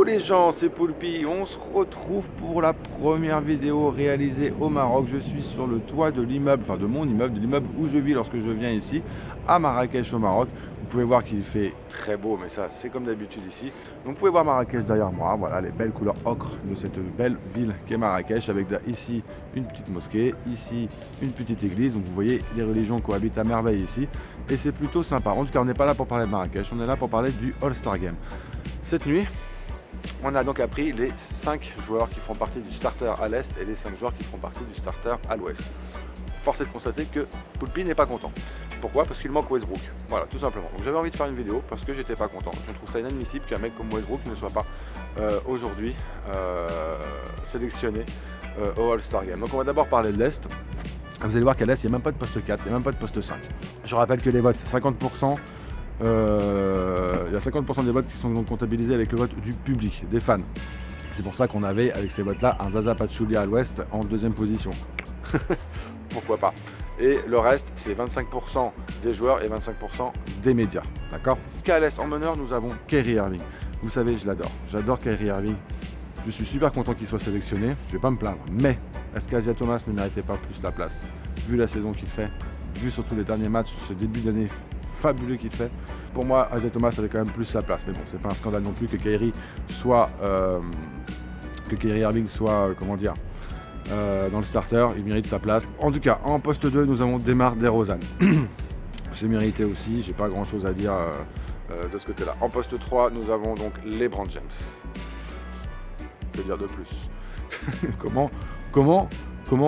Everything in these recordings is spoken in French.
les gens, c'est Poulpi, on se retrouve pour la première vidéo réalisée au Maroc. Je suis sur le toit de l'immeuble, enfin de mon immeuble, de l'immeuble où je vis lorsque je viens ici, à Marrakech au Maroc. Vous pouvez voir qu'il fait très beau, mais ça c'est comme d'habitude ici. Donc vous pouvez voir Marrakech derrière moi, voilà les belles couleurs ocre de cette belle ville qu'est Marrakech, avec ici une petite mosquée, ici une petite église. Donc vous voyez, les religions cohabitent à merveille ici, et c'est plutôt sympa. En tout cas, on n'est pas là pour parler de Marrakech, on est là pour parler du All-Star Game. Cette nuit, on a donc appris les 5 joueurs qui font partie du starter à l'Est et les 5 joueurs qui font partie du starter à l'Ouest. Force est de constater que Poulpi n'est pas content. Pourquoi? Parce qu'il manque Westbrook. Voilà, tout simplement. Donc j'avais envie de faire une vidéo parce que j'étais pas content. Je trouve ça inadmissible qu'un mec comme Westbrook ne soit pas aujourd'hui sélectionné au All-Star Game. Donc on va d'abord parler de l'Est. Vous allez voir qu'à l'Est, il n'y a même pas de poste 4, il n'y a même pas de poste 5. Je rappelle que les votes, c'est 50%. Il y a 50% des votes qui sont donc comptabilisés avec le vote du public, des fans. C'est pour ça qu'on avait, avec ces votes-là, un Zaza Pachulia à l'Ouest en deuxième position. Pourquoi pas. Et le reste, c'est 25% des joueurs et 25% des médias. D'accord? Qu'à l'Est, en meneur, nous avons Kyrie Irving. Vous savez, je l'adore. J'adore Kyrie Irving. Je suis super content qu'il soit sélectionné. Je ne vais pas me plaindre. Mais est-ce qu'Asia Thomas ne méritait pas plus la place? Vu la saison qu'il fait, vu surtout les derniers matchs, ce début d'année fabuleux qu'il fait. Pour moi, Isaiah Thomas avait quand même plus sa place. Mais bon, c'est pas un scandale non plus que Kyrie Irving soit, dans le starter. Il mérite sa place. En tout cas, en poste 2, nous avons DeMar DeRozan. C'est mérité aussi. J'ai pas grand chose à dire de ce côté-là. En poste 3, nous avons donc LeBron James. Que dire de plus? Comment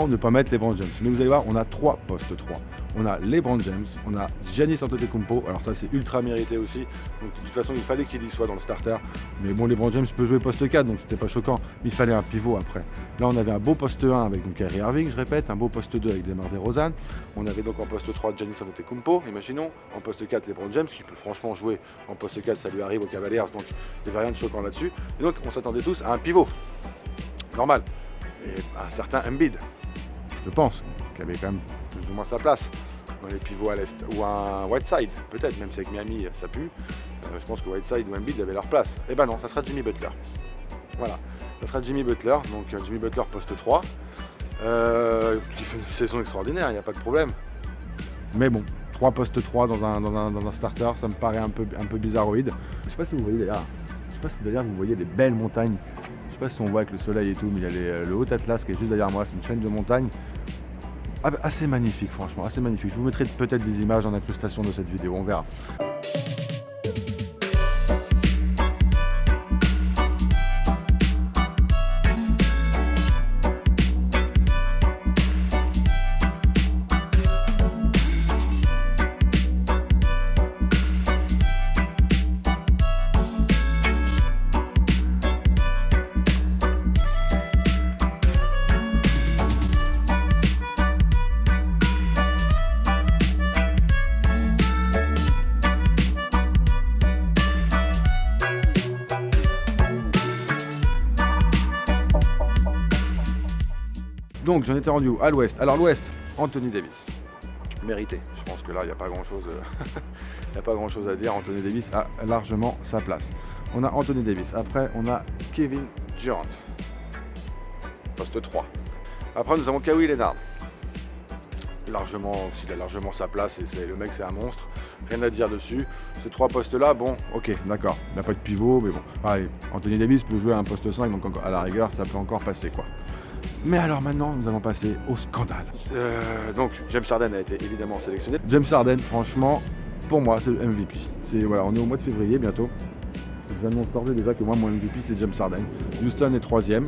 ne pas mettre LeBron James? Mais vous allez voir, on a 3 postes 3. On a LeBron James, on a Giannis Antetokounmpo, alors ça c'est ultra mérité aussi, donc de toute façon il fallait qu'il y soit dans le starter, mais bon, LeBron James peut jouer poste 4, donc c'était pas choquant, mais il fallait un pivot après. Là on avait un beau poste 1 avec donc Kyrie Irving, je répète, un beau poste 2 avec DeMar DeRozan, on avait donc en poste 3 Giannis Antetokounmpo, imaginons, en poste 4 LeBron James, qui peut franchement jouer en poste 4, ça lui arrive aux Cavaliers, donc il n'y avait rien de choquant là-dessus, et donc on s'attendait tous à un pivot, normal, et un certain Embiid, je pense, qui avait quand même plus ou moins sa place dans les pivots à l'Est, ou un Whiteside, peut-être, même si avec Miami ça pue, je pense que Whiteside ou Embiid avaient leur place. Et ben non, ça sera Jimmy Butler. Voilà, ça sera Jimmy Butler, donc Jimmy Butler poste 3, qui fait une saison extraordinaire, il n'y a pas de problème. Mais bon, 3 postes 3 dans un starter, ça me paraît un peu bizarroïde. Je sais pas si vous voyez d'ailleurs, vous voyez les belles montagnes. Je sais pas si on voit avec le soleil et tout, mais il y a le Haut Atlas qui est juste derrière moi, c'est une chaîne de montagnes. Assez magnifique, franchement, assez magnifique. Je vous mettrai peut-être des images en incrustation de cette vidéo, on verra. Donc j'en étais rendu à l'Ouest. Alors l'Ouest, Anthony Davis. Mérité. Je pense que là, il n'y a pas grand chose à dire. Anthony Davis a largement sa place. On a Anthony Davis. Après, on a Kevin Durant. Poste 3. Après, nous avons Kawhi Leonard. Il a largement sa place et le mec, c'est un monstre. Rien à dire dessus. Ces 3 postes-là, bon, ok, d'accord. Il n'y a pas de pivot, mais bon. Pareil, Anthony Davis peut jouer à un poste 5, donc à la rigueur, ça peut encore passer, quoi. Mais alors maintenant, nous allons passer au scandale. Donc, James Harden a été évidemment sélectionné. James Harden, franchement, pour moi, c'est le MVP. Voilà, on est au mois de février bientôt. J'annonce d'ores et déjà que moi, mon MVP, c'est James Harden. Houston est 3e.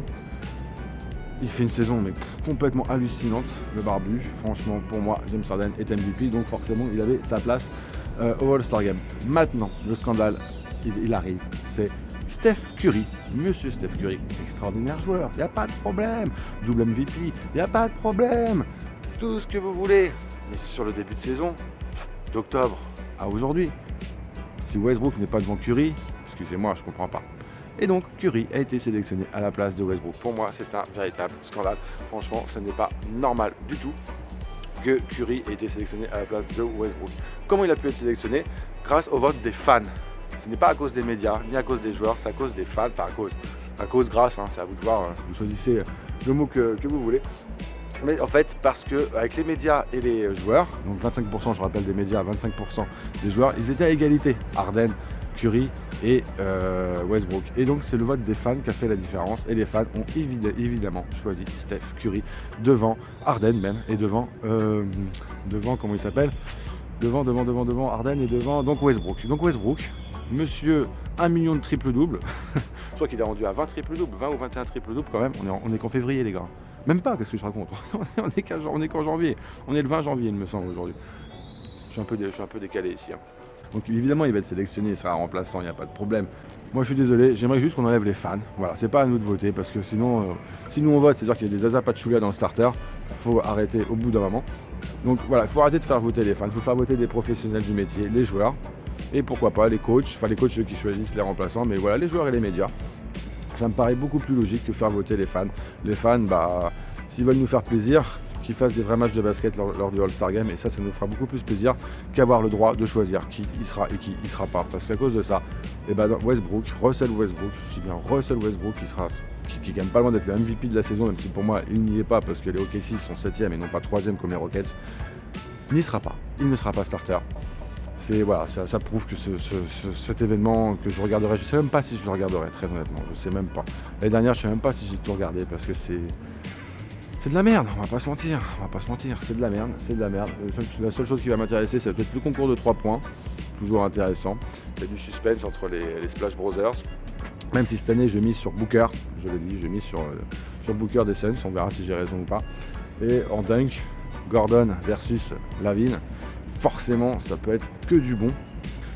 Il fait une saison mais complètement hallucinante, le barbu. Franchement, pour moi, James Harden est MVP, donc forcément, il avait sa place au All-Star Game. Maintenant, le scandale, il arrive, c'est Steph Curry, monsieur Steph Curry, extraordinaire joueur, il n'y a pas de problème, double MVP, il n'y a pas de problème, tout ce que vous voulez. Mais sur le début de saison, d'octobre à aujourd'hui, si Westbrook n'est pas devant Curry, excusez-moi, je ne comprends pas. Et donc Curry a été sélectionné à la place de Westbrook. Pour moi, c'est un véritable scandale. Franchement, ce n'est pas normal du tout que Curry ait été sélectionné à la place de Westbrook. Comment il a pu être sélectionné? Grâce au vote des fans. Ce n'est pas à cause des médias, ni à cause des joueurs, c'est à cause des fans, enfin à cause grâce, hein, c'est à vous de voir, vous choisissez le mot que vous voulez. Mais en fait, parce que avec les médias et les joueurs, donc 25%, je rappelle, des médias, 25% des joueurs, ils étaient à égalité. Harden, Curry et Westbrook. Et donc, c'est le vote des fans qui a fait la différence. Et les fans ont évidemment choisi Steph Curry devant Harden même et devant comment il s'appelle, devant Harden et devant donc Westbrook. Donc Westbrook, monsieur 1 million de triple-double. Je crois qu'il est rendu à 20 triple-double, 20 ou 21 triple-double quand même. On est qu'en février, les gars. Même pas, qu'est-ce que je raconte. on est qu'en janvier. On est le 20 janvier, il me semble, aujourd'hui. Je suis un peu décalé ici. Hein. Donc évidemment, il va être sélectionné, il sera remplaçant, il n'y a pas de problème. Moi, je suis désolé, j'aimerais juste qu'on enlève les fans. Voilà, c'est pas à nous de voter, parce que sinon, si nous on vote, c'est-à-dire qu'il y a des Zaza Pachulia dans le starter. Il faut arrêter au bout d'un moment. Donc voilà, il faut arrêter de faire voter les fans, il faut faire voter des professionnels du métier, les joueurs. Et pourquoi pas les coachs, enfin les coachs ceux qui choisissent les remplaçants, mais voilà, les joueurs et les médias. Ça me paraît beaucoup plus logique que faire voter les fans. Les fans, s'ils veulent nous faire plaisir, qu'ils fassent des vrais matchs de basket lors du All-Star Game, et ça nous fera beaucoup plus plaisir qu'avoir le droit de choisir qui y sera et qui y sera pas. Parce qu'à cause de ça, Russell Westbrook, je dis bien Russell Westbrook, qui gagne pas loin d'être le MVP de la saison, même si pour moi il n'y est pas parce que les OKC sont 7e et non pas 3e comme les Rockets, n'y sera pas. Il ne sera pas starter. Voilà, ça prouve que cet événement que je regarderai, je ne sais même pas si je le regarderai, très honnêtement, je ne sais même pas. L'année dernière, je ne sais même pas si j'ai tout regardé parce que c'est de la merde, on va pas se mentir, c'est de la merde. La seule chose qui va m'intéresser, c'est peut-être le concours de 3 points, toujours intéressant. Il y a du suspense entre les Splash Brothers, même si cette année je mise sur Booker, je le dis, je mise sur Booker des Suns, on verra si j'ai raison ou pas. Et en dunk, Gordon versus Lavine. Forcément, ça peut être que du bon.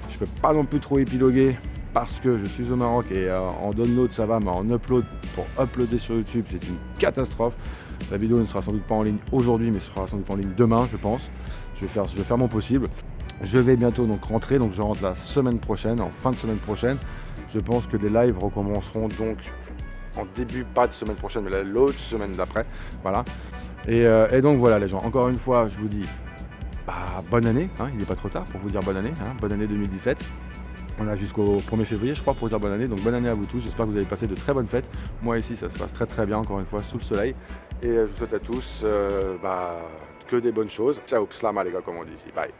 Je peux pas non plus trop épiloguer parce que je suis au Maroc et en download ça va, mais en upload, pour uploader sur YouTube, c'est une catastrophe. La vidéo ne sera sans doute pas en ligne aujourd'hui, mais sera sans doute en ligne demain, je pense. Je vais faire mon possible. Je vais bientôt donc rentrer, donc je rentre la semaine prochaine, en fin de semaine prochaine. Je pense que les lives recommenceront donc en début, pas de semaine prochaine, mais l'autre semaine d'après. Voilà. Et donc voilà les gens, encore une fois, je vous dis bonne année, hein, il n'est pas trop tard pour vous dire bonne année, hein, bonne année 2017. On a jusqu'au 1er février, je crois, pour dire bonne année. Donc bonne année à vous tous, j'espère que vous avez passé de très bonnes fêtes. Moi ici, ça se passe très très bien, encore une fois, sous le soleil. Et je vous souhaite à tous que des bonnes choses. Ciao, pslama les gars, comme on dit ici. Bye.